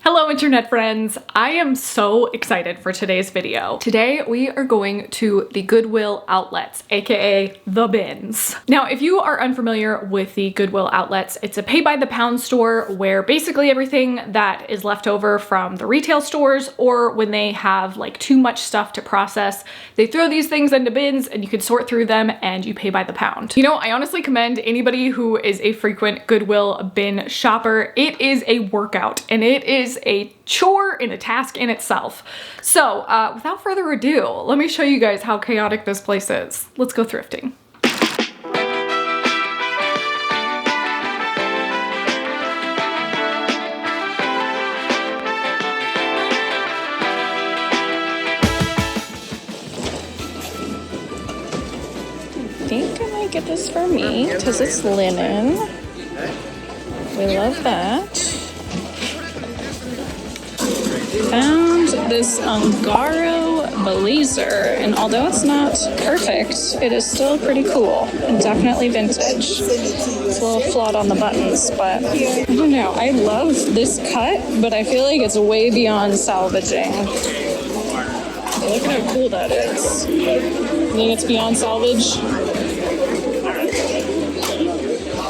Hello internet friends! I am so excited for today's video. Today we are going to the Goodwill Outlets, aka the BINS. Now if you are unfamiliar with the Goodwill Outlets, it's a pay by the pound store where basically everything that is left over from the retail stores, or when they have like too much stuff to process, they throw these things into bins and you can sort through them and you pay by the pound. You know, I honestly commend anybody who is a frequent Goodwill bin shopper. It is a workout and it is a chore and a task in itself. So without further ado, let me show you guys how chaotic this place is. Let's go thrifting. I think I might get this for me because it's linen. We love that. Found this Ungaro blazer, and although it's not perfect, it is still pretty cool and definitely vintage. It's a little flawed on the buttons, but I don't know. I love this cut, but I feel like it's way beyond salvaging. Look at how cool that is. You think it's beyond salvage?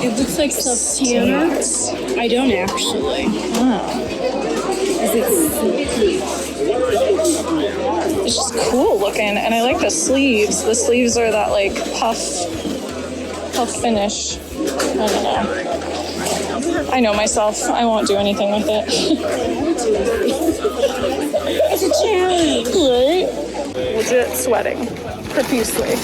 It looks like sultana. I don't actually. Oh. It's just cool looking, and I like the sleeves. The sleeves are that like puff finish. I don't know. I know myself. I won't do anything with it. It's a challenge. Right? Legit sweating profusely.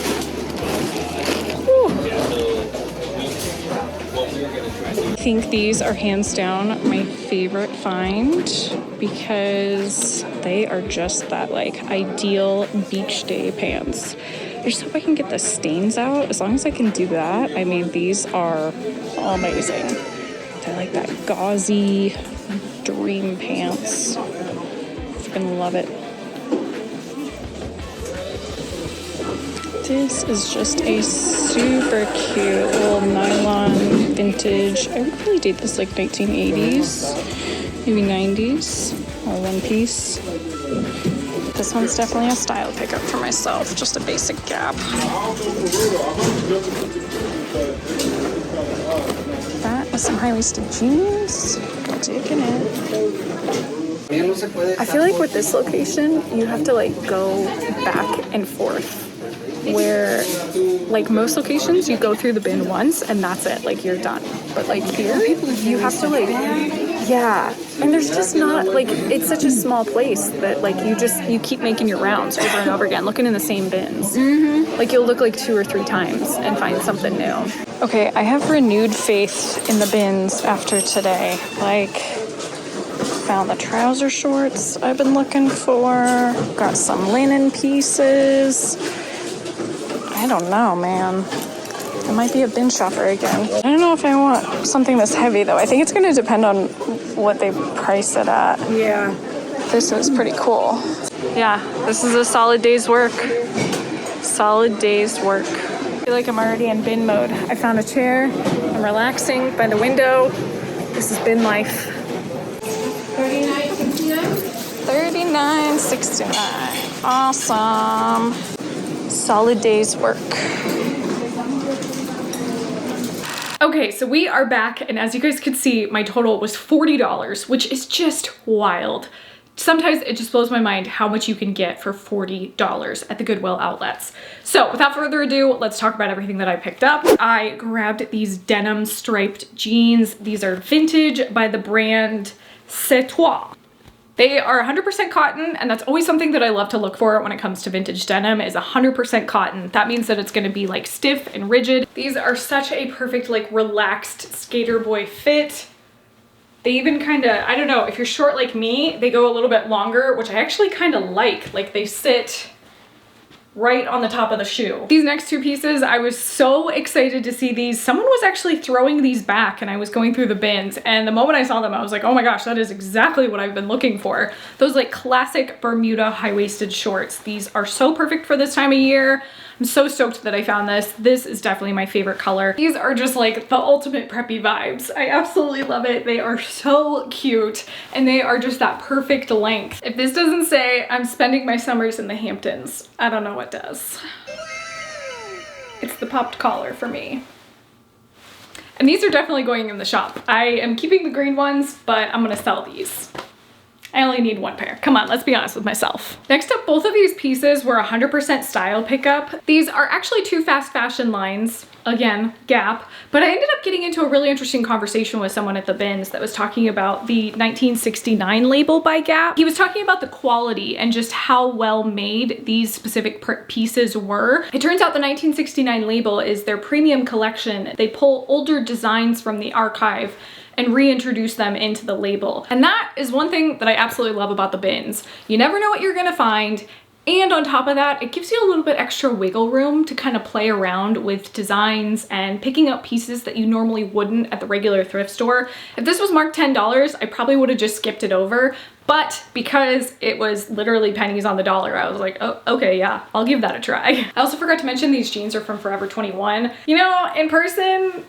I think these are hands down my favorite find because they are just that like ideal beach day pants. I just hope I can get the stains out. As long as I can do that, I mean, these are amazing. I like that gauzy dream pants. Freaking love it. This is just a super cute little nylon vintage. I would probably date this like 1980s, maybe 90s, or one piece. This one's definitely a style pickup for myself, just a basic Gap. That with some high-waisted jeans. Go digging it. I feel like with this location, you have to like go back and forth. Where like most locations you go through the bin once and that's it, like you're done, but like here you have to like, yeah, and there's just not like, it's such a small place that like you keep making your rounds over and over again, looking in the same bins. Like you'll look like 2 or 3 times and find something new. Okay, I have renewed faith in the bins after today. Like, found the trouser shorts I've been looking for, got some linen pieces. I don't know, man. I might be a bin shopper again. I don't know if I want something this heavy, though. I think it's going to depend on what they price it at. Yeah. This is pretty cool. Yeah, this is a solid day's work. Solid day's work. I feel like I'm already in bin mode. I found a chair. I'm relaxing by the window. This is bin life. $39.69. Awesome. Solid day's work. Okay, so we are back, and as you guys could see, my total was $40, which is just wild. Sometimes it just blows my mind how much you can get for $40 at the Goodwill Outlets. So without further ado, let's talk about everything that I picked up. I grabbed these denim striped jeans. These are vintage by the brand C'est Toi. They are 100% cotton, and that's always something that I love to look for when it comes to vintage denim is 100% cotton. That means that it's gonna be like stiff and rigid. These are such a perfect like relaxed skater boy fit. They even kind of, I don't know, if you're short like me, they go a little bit longer, which I actually kind of like. Like they sit right on the top of the shoe. These next 2 pieces, I was so excited to see these. Someone was actually throwing these back and I was going through the bins, and the moment I saw them, I was like, oh my gosh, that is exactly what I've been looking for. Those like classic Bermuda high-waisted shorts. These are so perfect for this time of year. I'm so stoked that I found this. This is definitely my favorite color. These are just like the ultimate preppy vibes. I absolutely love it. They are so cute and they are just that perfect length. If this doesn't say I'm spending my summers in the Hamptons, I don't know what does. It's the popped collar for me. And these are definitely going in the shop. I am keeping the green ones, but I'm gonna sell these. I only need one pair. Come on, let's be honest with myself. Next up, both of these pieces were 100% style pickup. These are actually two fast fashion lines. Again, Gap. But I ended up getting into a really interesting conversation with someone at the BINS that was talking about the 1969 label by Gap. He was talking about the quality and just how well made these specific pieces were. It turns out the 1969 label is their premium collection. They pull older designs from the archive and reintroduce them into the label. And that is one thing that I absolutely love about the BINS. You never know what you're gonna find. And on top of that, it gives you a little bit extra wiggle room to kind of play around with designs and picking up pieces that you normally wouldn't at the regular thrift store. If this was marked $10, I probably would have just skipped it over. But because it was literally pennies on the dollar, I was like, oh, okay, yeah, I'll give that a try. I also forgot to mention these jeans are from Forever 21. You know, in person,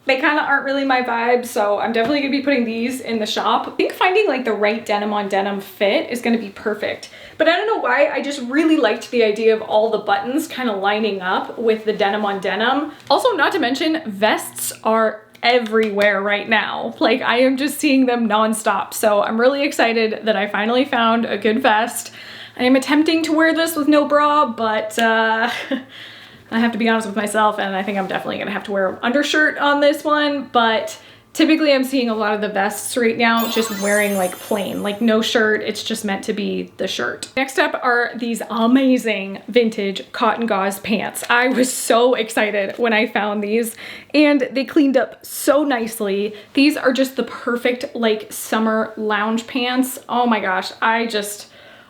they kind of aren't really my vibe, so I'm definitely gonna be putting these in the shop. I think finding like the right denim on denim fit is gonna be perfect. But I don't know why, I just really liked the idea of all the buttons kind of lining up with the denim on denim. Also, not to mention, vests are everywhere right now. Like, I am just seeing them nonstop. So I'm really excited that I finally found a good vest. I am attempting to wear this with no bra, but I have to be honest with myself, and I think I'm definitely gonna have to wear an undershirt on this one, but typically I'm seeing a lot of the vests right now just wearing like plain, like no shirt, it's just meant to be the shirt. Next up are these amazing vintage cotton gauze pants. I was so excited when I found these, and they cleaned up so nicely. These are just the perfect like summer lounge pants. Oh my gosh,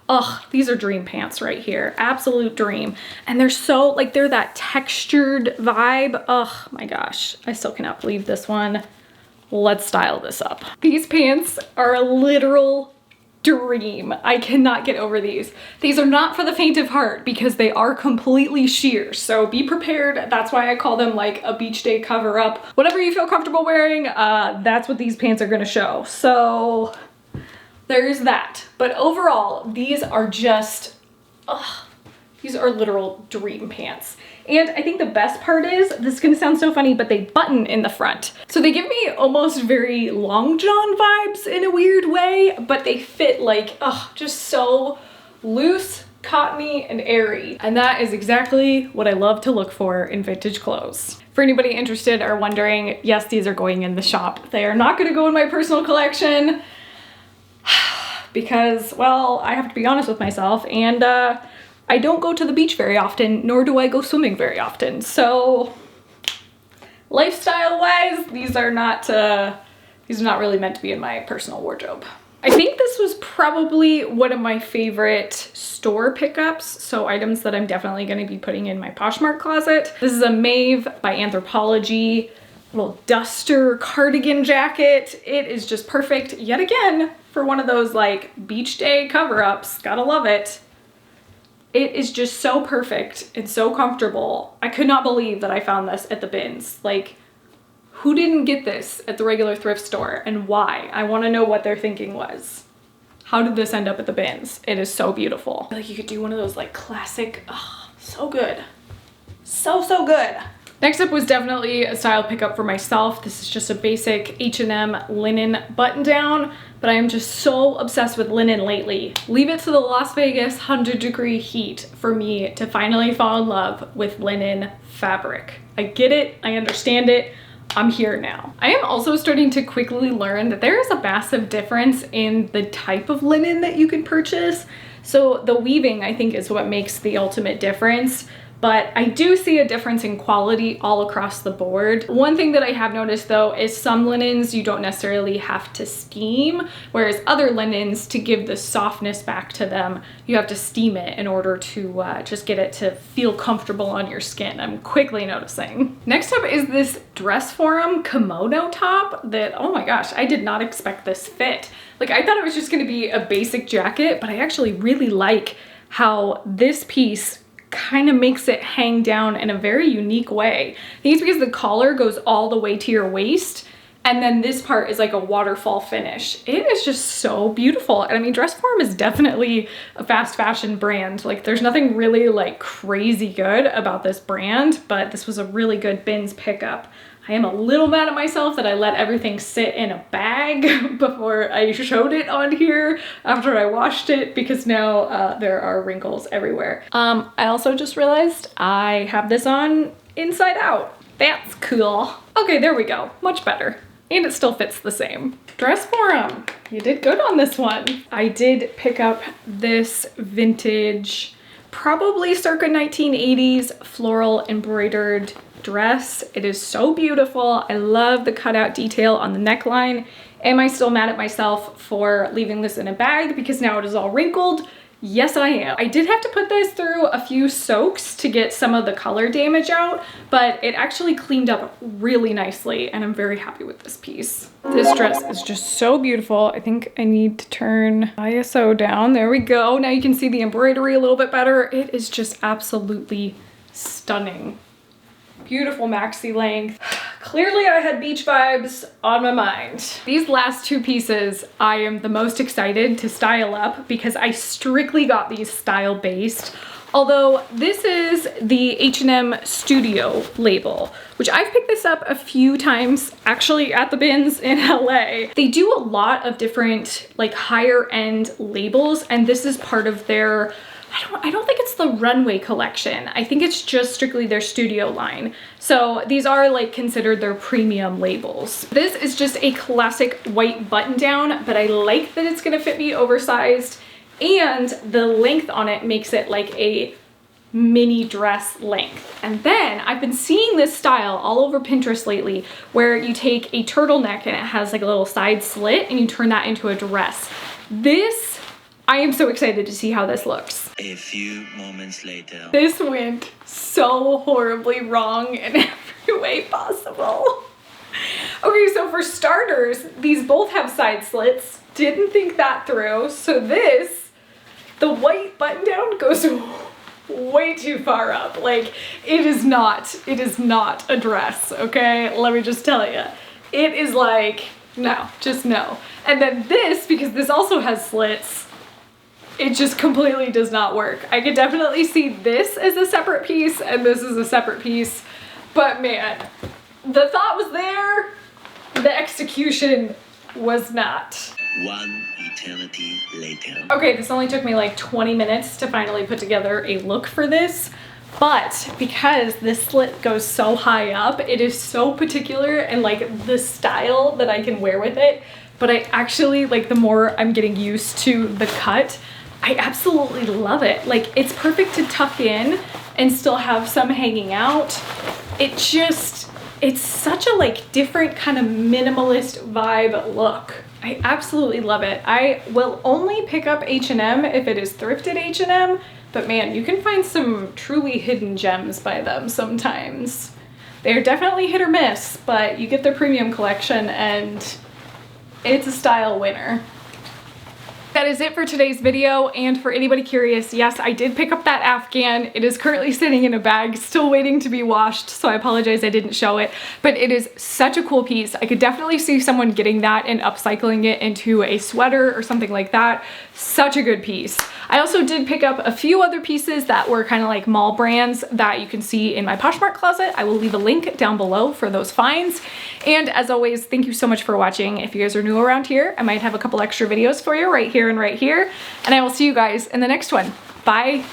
ugh, these are dream pants right here. Absolute dream. And they're so, like, they're that textured vibe. Oh my gosh, I still cannot believe this one. Let's style this up. These pants are a literal dream. I cannot get over these. These are not for the faint of heart because they are completely sheer. So be prepared. That's why I call them like a beach day cover up. Whatever you feel comfortable wearing, that's what these pants are gonna show. So there's that. But overall, these are just, these are literal dream pants. And I think the best part is, this is gonna sound so funny, but they button in the front. So they give me almost very Long John vibes in a weird way, but they fit like, just so loose, cottony, and airy. And that is exactly what I love to look for in vintage clothes. For anybody interested or wondering, yes, these are going in the shop. They are not gonna go in my personal collection, because, well, I have to be honest with myself, and I don't go to the beach very often, nor do I go swimming very often. So lifestyle-wise, these are not really meant to be in my personal wardrobe. I think this was probably one of my favorite store pickups, so items that I'm definitely gonna be putting in my Poshmark closet. This is a Maeve by Anthropologie, little duster cardigan jacket. It is just perfect, yet again, for one of those like beach day cover-ups. Gotta love it. It is just so perfect and so comfortable. I could not believe that I found this at the BINS. Like, who didn't get this at the regular thrift store and why? I want to know what their thinking was. How did this end up at the BINS? It is so beautiful. I feel like you could do one of those like classic, so good. So good. Next up was definitely a style pickup for myself. This is just a basic H&M linen button down, but I am just so obsessed with linen lately. Leave it to the Las Vegas 100-degree heat for me to finally fall in love with linen fabric. I get it, I understand it, I'm here now. I am also starting to quickly learn that there is a massive difference in the type of linen that you can purchase. So the weaving, I think, is what makes the ultimate difference. But I do see a difference in quality all across the board. One thing that I have noticed though is some linens you don't necessarily have to steam, whereas other linens, to give the softness back to them, you have to steam it in order to just get it to feel comfortable on your skin. I'm quickly noticing. Next up is this dress form kimono top that, oh my gosh, I did not expect this fit. Like, I thought it was just gonna be a basic jacket, but I actually really like how this piece kind of makes it hang down in a very unique way. I think it's because the collar goes all the way to your waist, and then this part is like a waterfall finish. It is just so beautiful. And I mean, Dressform is definitely a fast fashion brand. Like there's nothing really like crazy good about this brand, but this was a really good BINS pickup. I am a little mad at myself that I let everything sit in a bag before I showed it on here after I washed it, because now there are wrinkles everywhere. I also just realized I have this on inside out. That's cool. Okay, there we go. Much better. And it still fits the same. Dressform, you did good on this one. I did pick up this vintage, probably circa 1980s floral embroidered dress. It is so beautiful. I love the cutout detail on the neckline. Am I still mad at myself for leaving this in a bag because now it is all wrinkled? Yes, I am. I did have to put this through a few soaks to get some of the color damage out, but it actually cleaned up really nicely, and I'm very happy with this piece. This dress is just so beautiful. I think I need to turn ISO down. There we go. Now you can see the embroidery a little bit better. It is just absolutely stunning. Beautiful maxi length. Clearly I had beach vibes on my mind. These last two pieces I am the most excited to style up because I strictly got these style based. Although this is the H&M Studio label, which I've picked this up a few times actually at the BINS in LA. They do a lot of different like higher end labels, and this is part of their, I don't think it's the runway collection. I think it's just strictly their studio line. So these are like considered their premium labels. This is just a classic white button down, but I like that it's gonna fit me oversized, and the length on it makes it like a mini dress length. And then I've been seeing this style all over Pinterest lately, where you take a turtleneck and it has like a little side slit and you turn that into a dress. This, I am so excited to see how this looks. A few moments later. This went so horribly wrong in every way possible. Okay, so for starters, these both have side slits. Didn't think that through. So this, the white button down goes way too far up. Like it is not a dress, okay? Let me just tell you. It is like, no, just no. And then this, because this also has slits, it just completely does not work. I could definitely see this as a separate piece and this is a separate piece, but man, the thought was there, the execution was not. One eternity later. Okay, this only took me like 20 minutes to finally put together a look for this, but because this slit goes so high up, it is so particular and like the style that I can wear with it, but I actually, like the more I'm getting used to the cut, I absolutely love it. Like it's perfect to tuck in and still have some hanging out. It's such a like different kind of minimalist vibe look. I absolutely love it. I will only pick up H&M if it is thrifted H&M, but man, you can find some truly hidden gems by them sometimes. They're definitely hit or miss, but you get their premium collection and it's a style winner. That is it for today's video, and for anybody curious, yes, I did pick up that Afghan. It is currently sitting in a bag, still waiting to be washed, so I apologize I didn't show it, but it is such a cool piece. I could definitely see someone getting that and upcycling it into a sweater or something like that. Such a good piece. I also did pick up a few other pieces that were kind of like mall brands that you can see in my Poshmark closet. I will leave a link down below for those finds. And as always, thank you so much for watching. If you guys are new around here, I might have a couple extra videos for you right here and right here. And I will see you guys in the next one. Bye.